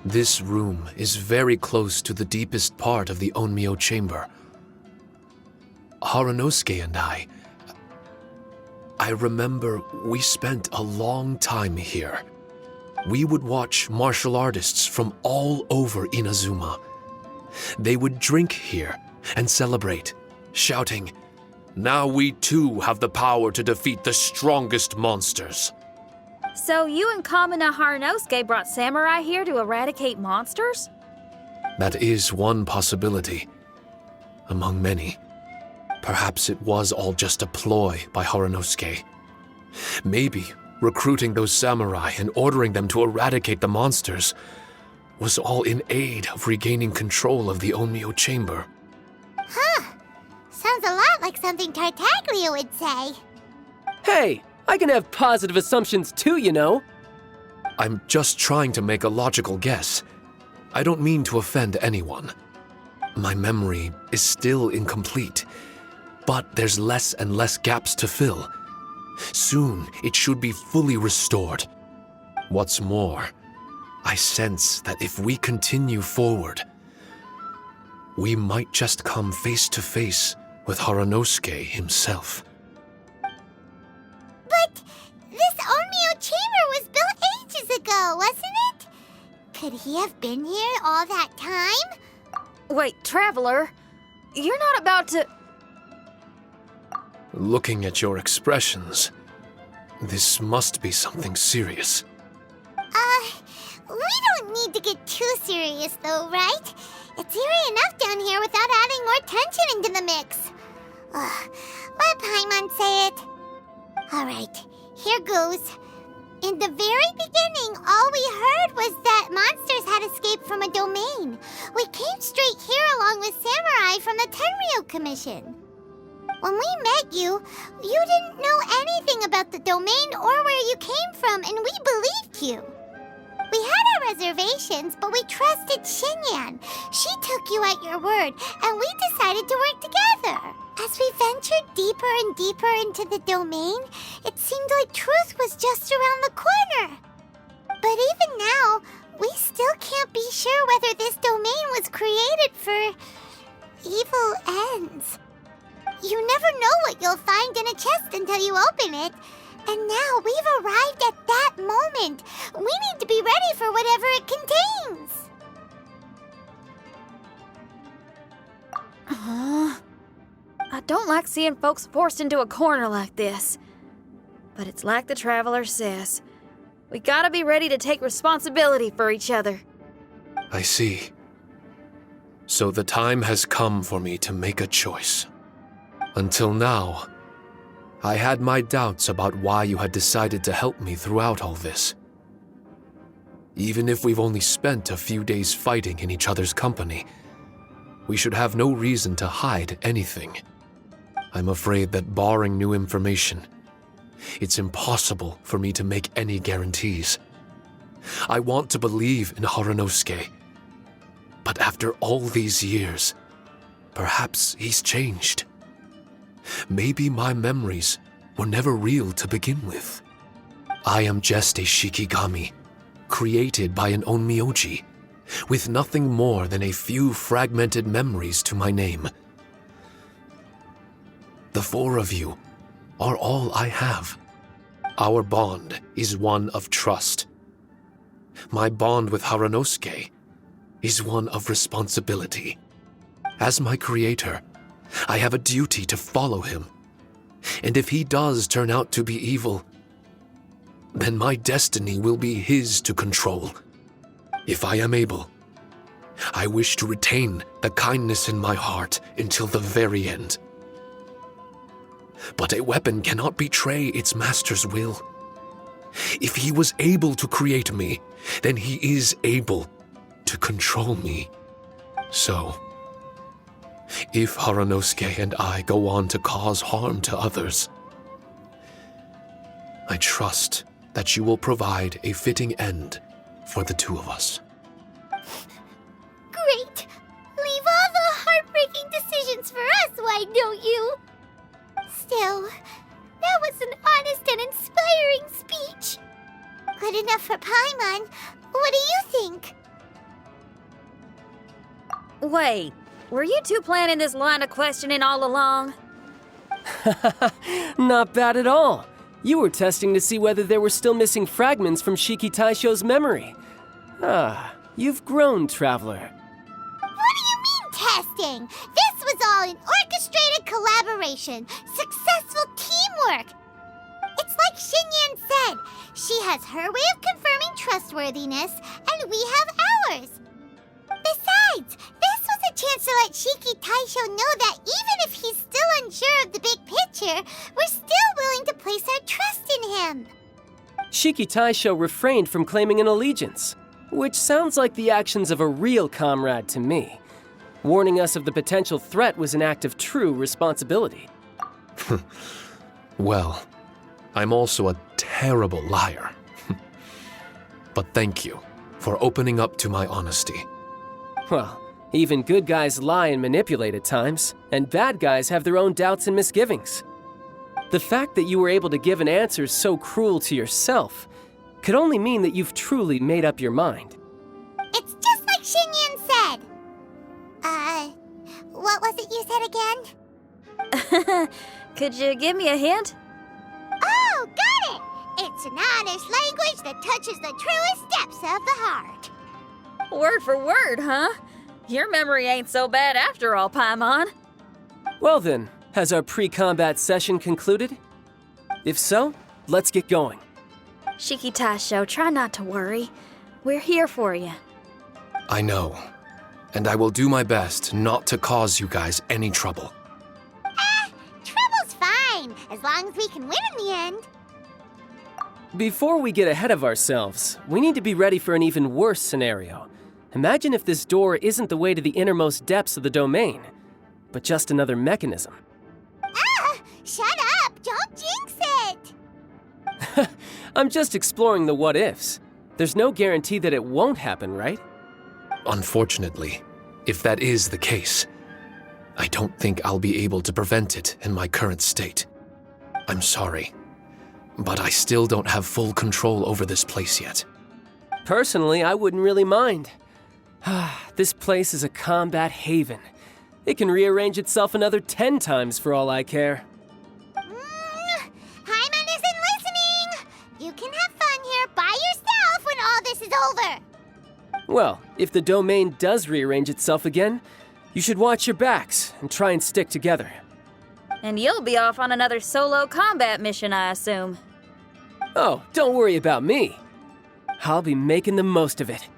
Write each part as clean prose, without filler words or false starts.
This room is very close to the deepest part of the Onmyo chamber. Haranosuke and I remember we spent a long time here. We would watch martial artists from all over Inazuma. They would drink here and celebrate, shouting, "Now we too have the power to defeat the strongest monsters." So you and Kamina Haranosuke brought samurai here to eradicate monsters? That is one possibility, among many. Perhaps it was all just a ploy by Haranosuke. Maybe recruiting those samurai and ordering them to eradicate the monsters was all in aid of regaining control of the Onmyo chamber. Huh. Sounds a lot like something Tartaglia would say. Hey, I can have positive assumptions too, you know. I'm just trying to make a logical guess. I don't mean to offend anyone. My memory is still incomplete, but there's less and less gaps to fill. Soon, it should be fully restored. What's more, I sense that if we continue forward, we might just come face to face with Haranosuke himself. But this Onmyo chamber was built ages ago, wasn't it? Could he have been here all that time? Wait, Traveler, you're not about to... Looking at your expressions, this must be something serious. We don't need to get too serious though, right? It's eerie enough down here without adding more tension into the mix. Let Paimon say it. Alright, here goes. In the very beginning, all we heard was that monsters had escaped from a domain. We came straight here along with samurai from the Tenryo Commission. When we met you, you didn't know anything about the domain or where you came from, and we believed you. We had our reservations, but we trusted Shinyan. She took you at your word, and we decided to work together. As we ventured deeper and deeper into the domain, it seemed like truth was just around the corner. But even now, we still can't be sure whether this domain was created for evil ends. You never know what you'll find in a chest until you open it. And now we've arrived at that moment. We need to be ready for whatever it contains. I don't like seeing folks forced into a corner like this. But it's like the Traveler says. We gotta be ready to take responsibility for each other. I see. So the time has come for me to make a choice. Until now, I had my doubts about why you had decided to help me throughout all this. Even if we've only spent a few days fighting in each other's company, we should have no reason to hide anything. I'm afraid that barring new information, it's impossible for me to make any guarantees. I want to believe in Haranosuke, but after all these years, perhaps he's changed. Maybe my memories were never real to begin with. I am just a Shikigami, created by an Onmyoji, with nothing more than a few fragmented memories to my name. The four of you are all I have. Our bond is one of trust. My bond with Haranosuke is one of responsibility. As my creator, I have a duty to follow him. And if he does turn out to be evil, then my destiny will be his to control. If I am able, I wish to retain the kindness in my heart until the very end. But a weapon cannot betray its master's will. If he was able to create me, then he is able to control me. So, if Haranosuke and I go on to cause harm to others, I trust that you will provide a fitting end for the two of us. Great! Leave all the heartbreaking decisions for us, why don't you? Still, that was an honest and inspiring speech. Good enough for Paimon. What do you think? Wait, were you two planning this line of questioning all along? Not bad at all. You were testing to see whether there were still missing fragments from Shiki Taisho's memory. Ah, you've grown, Traveler. What do you mean, testing? This was all an orchestrated collaboration, successful teamwork. It's like Xinyan said, she has her way of confirming trustworthiness, and we have ours. Besides, this was a chance to let Shiki Taisho know that even if he's still unsure of the big picture, we're still willing to place our trust in him. Shiki Taisho refrained from claiming an allegiance, which sounds like the actions of a real comrade to me. Warning us of the potential threat was an act of true responsibility. Well, I'm also a terrible liar. But thank you for opening up to my honesty. Well, even good guys lie and manipulate at times, and bad guys have their own doubts and misgivings. The fact that you were able to give an answer so cruel to yourself could only mean that you've truly made up your mind. It's just like Xinyan said. What was it you said again? Could you give me a hint? Oh, got it! It's an honest language that touches the truest depths of the heart. Word for word, huh? Your memory ain't so bad after all, Paimon. Well then, has our pre-combat session concluded? If so, let's get going. Shiki Taisho, try not to worry. We're here for you. I know, and I will do my best not to cause you guys any trouble. Trouble's fine, as long as we can win in the end. Before we get ahead of ourselves, we need to be ready for an even worse scenario. Imagine if this door isn't the way to the innermost depths of the domain, but just another mechanism. Shut up! Don't jinx it! I'm just exploring the what-ifs. There's no guarantee that it won't happen, right? Unfortunately, if that is the case, I don't think I'll be able to prevent it in my current state. I'm sorry, but I still don't have full control over this place yet. Personally, I wouldn't really mind. This place is a combat haven. It can rearrange itself another 10 times for all I care. Paimon isn't listening! You can have fun here by yourself when all this is over! Well, if the domain does rearrange itself again, you should watch your backs and try and stick together. And you'll be off on another solo combat mission, I assume. Oh, don't worry about me. I'll be making the most of it.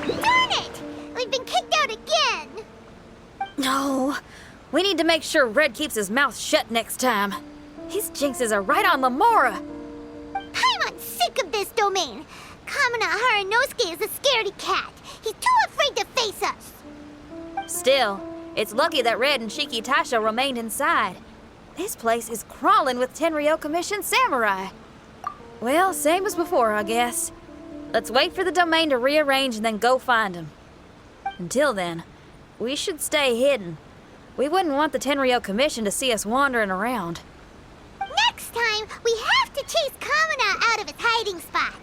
Darn it! We've been kicked out again! No, we need to make sure Red keeps his mouth shut next time. His jinxes are right on Lamora. Paimon's sick of this domain. Kamina Haranosuke is a scaredy cat. He's too afraid to face us. Still, it's lucky that Red and Shiki Taisho remained inside. This place is crawling with Tenryo commissioned samurai. Well, same as before, I guess. Let's wait for the domain to rearrange and then go find him. Until then, we should stay hidden. We wouldn't want the Tenryo commission to see us wandering around. Next time, we have to chase Kamina out of his hiding spot.